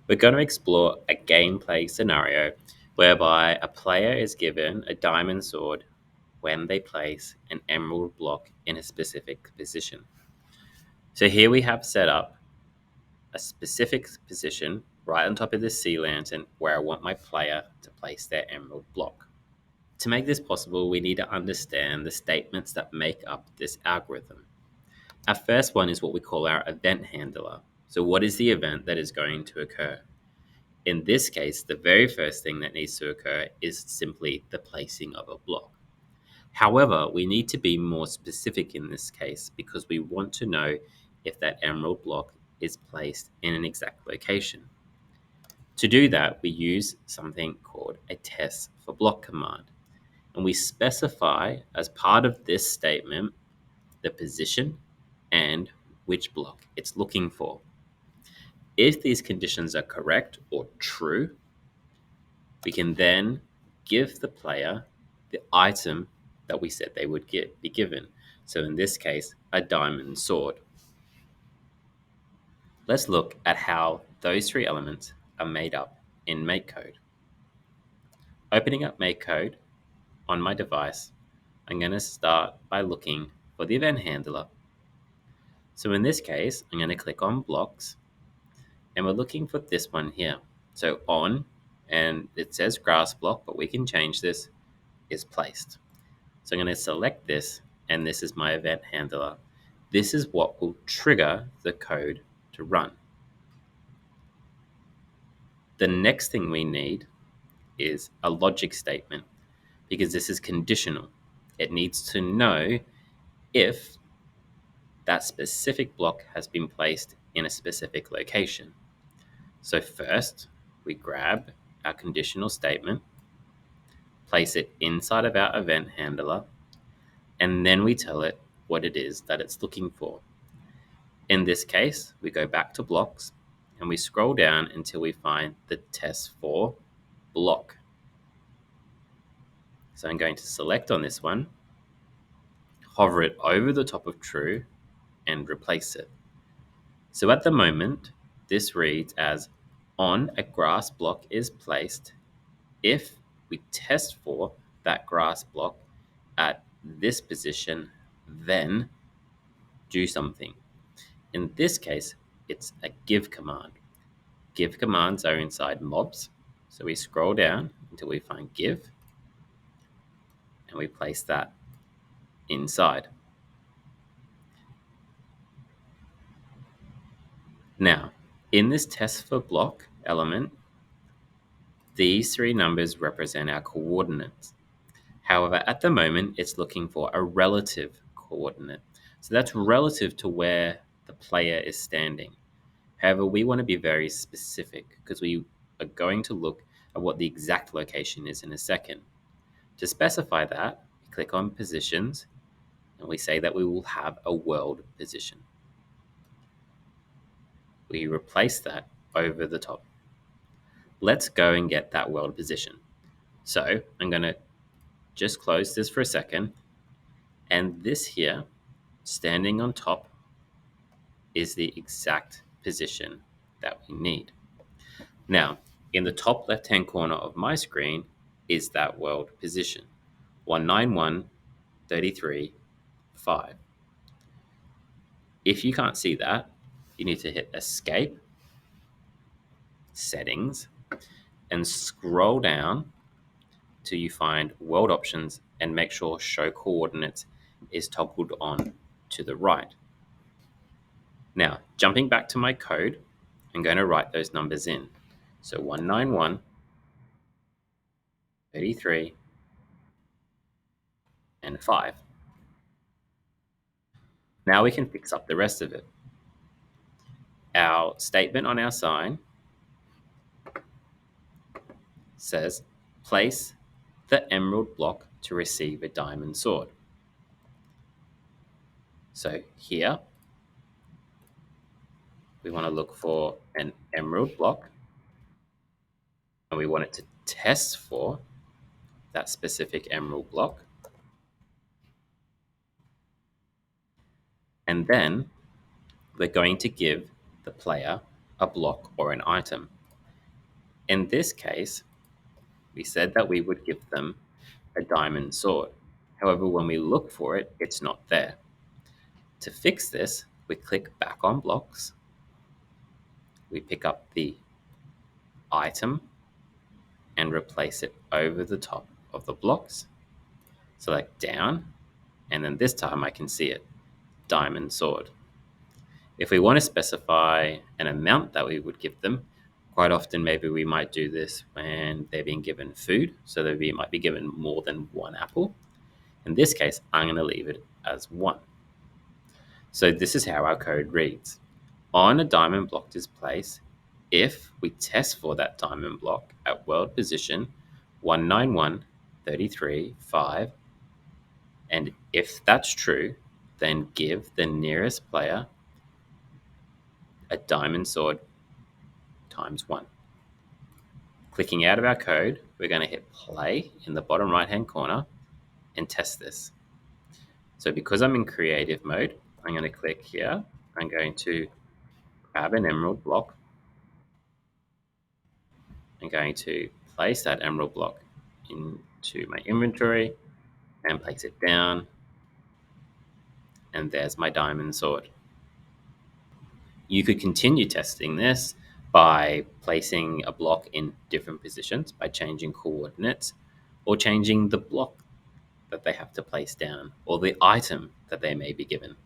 We're going to explore a gameplay scenario whereby a player is given a diamond sword when they place an emerald block in a specific position. So here we have set up a specific position right on top of this sea lantern where I want my player to place their emerald block. To make this possible, we need to understand the statements that make up this algorithm. Our first one is what we call our event handler. So what is the event that is going to occur? In this case, the very first thing that needs to occur is simply the placing of a block. However, we need to be more specific in this case because we want to know if that emerald block is placed in an exact location. To do that, we use something called a test for block command. And we specify as part of this statement the position and which block it's looking for. If these conditions are correct or true, we can then give the player the item that we said they would be given. So in this case, a diamond sword. Let's look at how those three elements are made up in MakeCode. Opening up MakeCode on my device, I'm going to start by looking for the event handler. So in this case, I'm going to click on blocks and we're looking for this one here. So on, and it says grass block, but we can change this, is placed. So I'm going to select this, and this is my event handler. This is what will trigger the code to run. The next thing we need is a logic statement because this is conditional. It needs to know if that specific block has been placed in a specific location. So first, we grab our conditional statement, place it inside of our event handler, and then we tell it what it is that it's looking for. In this case, we go back to blocks and we scroll down until we find the test for block. So I'm going to select on this one, hover it over the top of true, and replace it. So at the moment, this reads as on a grass block is placed if we test for that grass block at this position, then do something. In this case, it's a give command. Give commands are inside mobs. So we scroll down until we find give, and we place that inside. Now, in this test for block element, these three numbers represent our coordinates. However, at the moment, it's looking for a relative coordinate. So that's relative to where the player is standing. However, we want to be very specific because we are going to look at what the exact location is in a second. To specify that, we click on positions and we say that we will have a world position. We replace that over the top. Let's go and get that world position. So I'm going to just close this for a second. And this here, standing on top, is the exact position that we need. Now, in the top left-hand corner of my screen is that world position, 191.33.5. If you can't see that, you need to hit escape, settings, and scroll down till you find world options and make sure show coordinates is toggled on to the right. Now, jumping back to my code, I'm going to write those numbers in. So 191.33 and 5. Now we can fix up the rest of it. Our statement on our sign says, place the emerald block to receive a diamond sword. So here, we want to look for an emerald block, and we want it to test for that specific emerald block. And then we're going to give the player a block or an item. In this case, we said that we would give them a diamond sword. However, when we look for it, it's not there. To fix this, we click back on blocks, we pick up the item and replace it over the top of the blocks. Select down, and then this time I can see it, diamond sword. If we want to specify an amount that we would give them, quite often maybe we might do this when they're being given food, so they might be given more than one apple. In this case, I'm going to leave it as 1. So this is how our code reads. On a diamond block displays, if we test for that diamond block at world position 191.33.5, and if that's true, then give the nearest player a diamond sword times 1. Clicking out of our code, we're going to hit play in the bottom right-hand corner and test this. So because I'm in creative mode, I'm going to click here. I'm going to grab an emerald block. I'm going to place that emerald block into my inventory and place it down. And there's my diamond sword. You could continue testing this by placing a block in different positions, by changing coordinates, or changing the block that they have to place down, or the item that they may be given.